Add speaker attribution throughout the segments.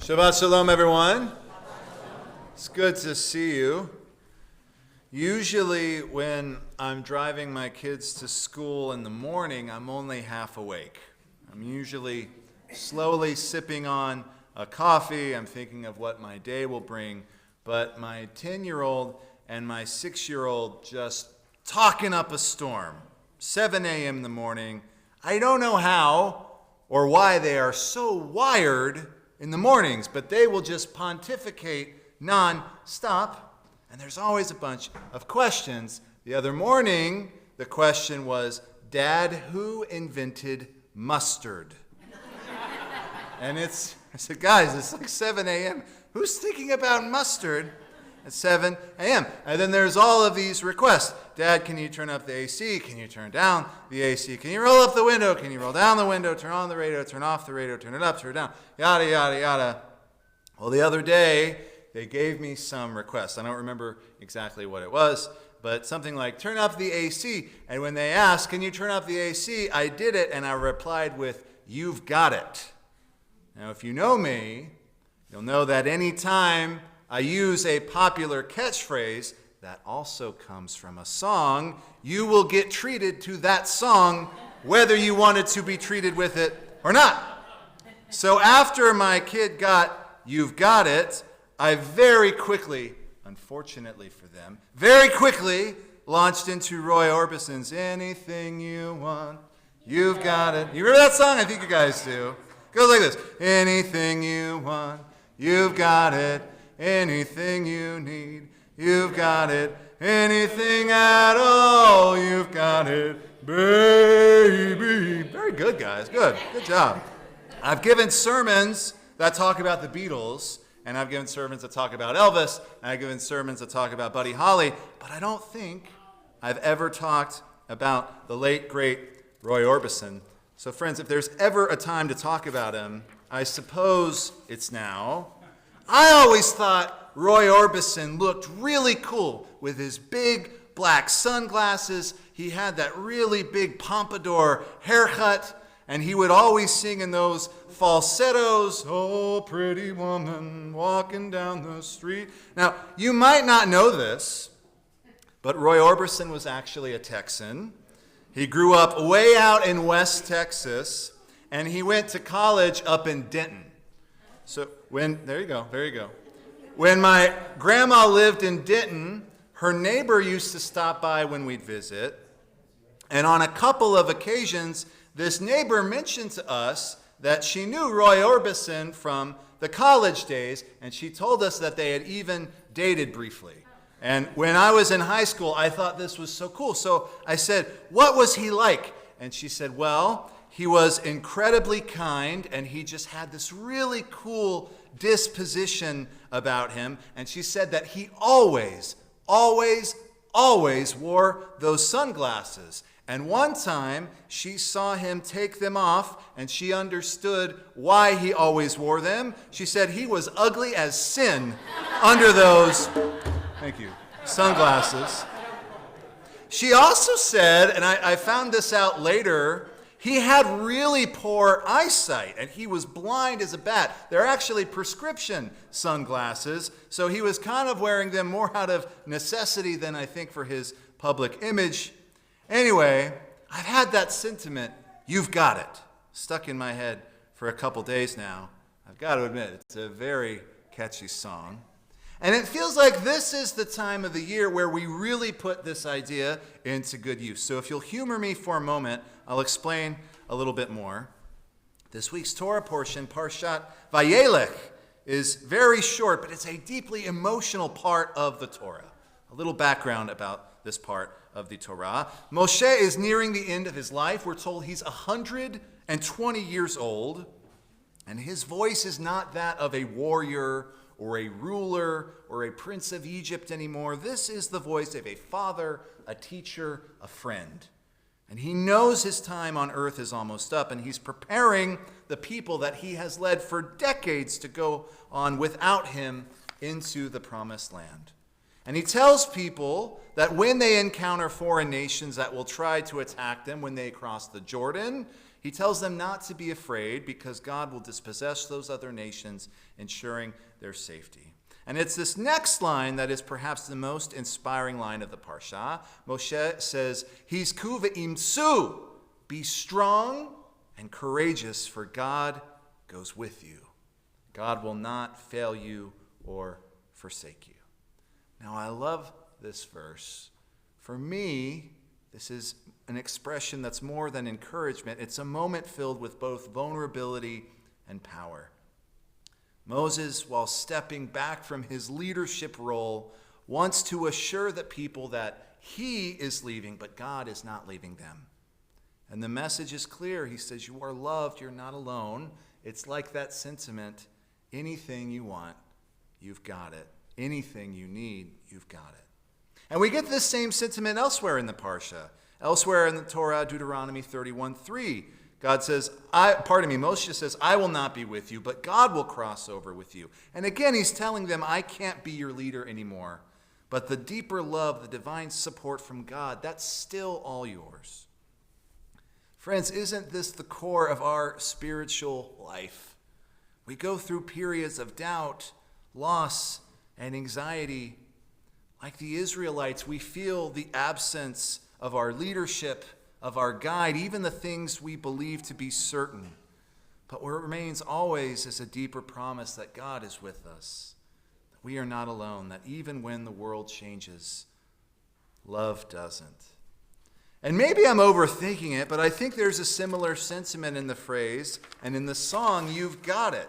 Speaker 1: Shabbat Shalom, everyone. It's good to see you. Usually when I'm driving my kids to school in the morning, I'm only half awake. I'm usually slowly sipping on a coffee. I'm thinking of what my day will bring. But my 10-year-old and my 6-year-old just talking up a storm. 7 a.m. in the morning. I don't know how or why they are so wired in the mornings, but they will just pontificate non-stop, and there's always a bunch of questions. The other morning, the question was, Dad, who invented mustard? And I said, guys, it's like 7 a.m. Who's thinking about mustard at 7 a.m.? And then there's all of these requests. Dad, can you turn up the AC? Can you turn down the AC? Can you roll up the window? Can you roll down the window? Turn on the radio, turn off the radio, turn it up, turn it down, yada, yada, yada. Well, the other day, they gave me some requests. I don't remember exactly what it was, but something like, turn up the AC. And when they asked, can you turn up the AC? I did it, and I replied with, you've got it. Now, if you know me, you'll know that any time I use a popular catchphrase that also comes from a song, you will get treated to that song whether you wanted to be treated with it or not. So after my kid got You've Got It, I very quickly, unfortunately for them, very quickly launched into Roy Orbison's Anything You Want, You've Got It. You remember that song? I think you guys do. It goes like this. Anything you want, you've got it. Anything you need, you've got it. Anything at all, you've got it, baby. Very good, guys. Good job. I've given sermons that talk about the Beatles, and I've given sermons that talk about Elvis, and I've given sermons that talk about Buddy Holly, but I don't think I've ever talked about the late, great Roy Orbison. So friends, if there's ever a time to talk about him, I suppose it's now. I always thought Roy Orbison looked really cool with his big black sunglasses. He had that really big pompadour haircut, and he would always sing in those falsettos, oh, pretty woman walking down the street. Now, you might not know this, but Roy Orbison was actually a Texan. He grew up way out in West Texas, and he went to college up in Denton. So there you go. When my grandma lived in Denton, her neighbor used to stop by when we'd visit. And on a couple of occasions, this neighbor mentioned to us that she knew Roy Orbison from the college days, and she told us that they had even dated briefly. And when I was in high school, I thought this was so cool. So I said, what was he like? And she said, well, he was incredibly kind, and he just had this really cool disposition about him. And she said that he always wore those sunglasses. And one time, she saw him take them off, and she understood why he always wore them. She said he was ugly as sin under those, thank you, sunglasses. She also said, and I found this out later, he had really poor eyesight, and he was blind as a bat. They're actually prescription sunglasses, so he was kind of wearing them more out of necessity than I think for his public image. Anyway, I've had that sentiment, you've got it, stuck in my head for a couple days now. I've got to admit, it's a very catchy song. And it feels like this is the time of the year where we really put this idea into good use. So if you'll humor me for a moment, I'll explain a little bit more. This week's Torah portion, Parshat Vayeilech, is very short, but it's a deeply emotional part of the Torah. A little background about this part of the Torah. Moshe is nearing the end of his life. We're told he's 120 years old, and his voice is not that of a warrior or a ruler or a prince of Egypt anymore. This is the voice of a father, a teacher, a friend. And he knows his time on earth is almost up, and he's preparing the people that he has led for decades to go on without him into the promised land. And he tells people that when they encounter foreign nations that will try to attack them when they cross the Jordan, He tells them not to be afraid because God will dispossess those other nations, ensuring their safety. And it's this next line that is perhaps the most inspiring line of the Parsha. Moshe says, Hizku ve'imtzu, be strong and courageous, for God goes with you. God will not fail you or forsake you. Now, I love this verse. For me, this is an expression that's more than encouragement. It's a moment filled with both vulnerability and power. Moses, while stepping back from his leadership role, wants to assure the people that he is leaving, but God is not leaving them. And the message is clear. He says, you are loved, you're not alone. It's like that sentiment, anything you want, you've got it. Anything you need, you've got it. And we get this same sentiment elsewhere in the Parsha. Elsewhere in the Torah, Deuteronomy 31:3, God says, Moshe says, I will not be with you, but God will cross over with you. And again, he's telling them, I can't be your leader anymore. But the deeper love, the divine support from God, that's still all yours. Friends, isn't this the core of our spiritual life? We go through periods of doubt, loss, and anxiety. Like the Israelites, we feel the absence of our leadership, of our guide, even the things we believe to be certain. But what remains always is a deeper promise that God is with us, that we are not alone, that even when the world changes, love doesn't. And maybe I'm overthinking it, but I think there's a similar sentiment in the phrase and in the song, You've Got It.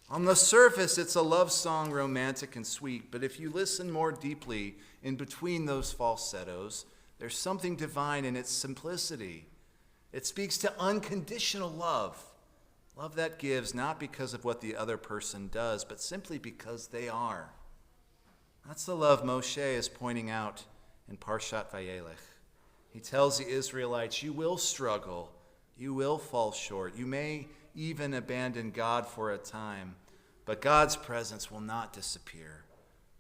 Speaker 1: On the surface, it's a love song, romantic and sweet, but if you listen more deeply in between those falsettos, there's something divine in its simplicity. It speaks to unconditional love, love that gives not because of what the other person does, but simply because they are. That's the love Moshe is pointing out in Parshat Vayeilech. He tells the Israelites, you will struggle, you will fall short, you may even abandon God for a time, but God's presence will not disappear,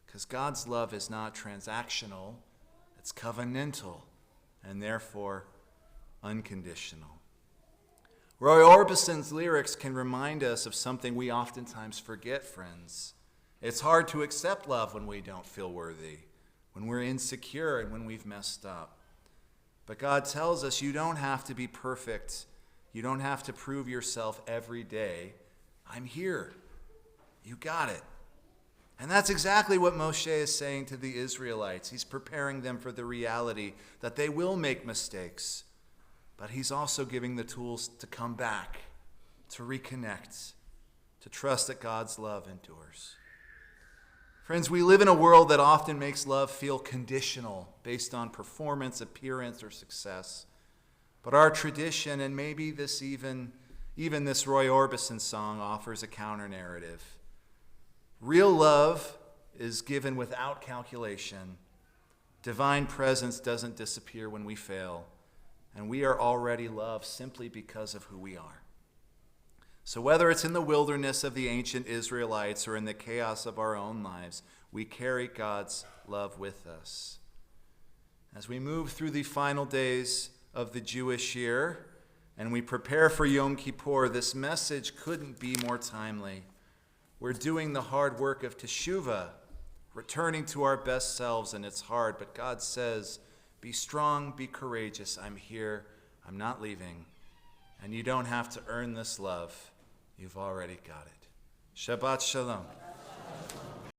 Speaker 1: because God's love is not transactional, it's covenantal, and therefore unconditional. Roy Orbison's lyrics can remind us of something we oftentimes forget, friends. It's hard to accept love when we don't feel worthy, when we're insecure, and when we've messed up. But God tells us you don't have to be perfect. You don't have to prove yourself every day. I'm here. You got it. And that's exactly what Moshe is saying to the Israelites. He's preparing them for the reality that they will make mistakes, but he's also giving the tools to come back, to reconnect, to trust that God's love endures. Friends, we live in a world that often makes love feel conditional, based on performance, appearance, or success. But our tradition, and maybe this even this Roy Orbison song, offers a counter-narrative. Real love is given without calculation. Divine presence doesn't disappear when we fail, and we are already loved simply because of who we are. So whether it's in the wilderness of the ancient Israelites or in the chaos of our own lives, we carry God's love with us. As we move through the final days of the Jewish year and we prepare for Yom Kippur, this message couldn't be more timely. We're doing the hard work of teshuvah, returning to our best selves, and it's hard, but God says, be strong, be courageous. I'm here. I'm not leaving. And you don't have to earn this love. You've already got it. Shabbat Shalom.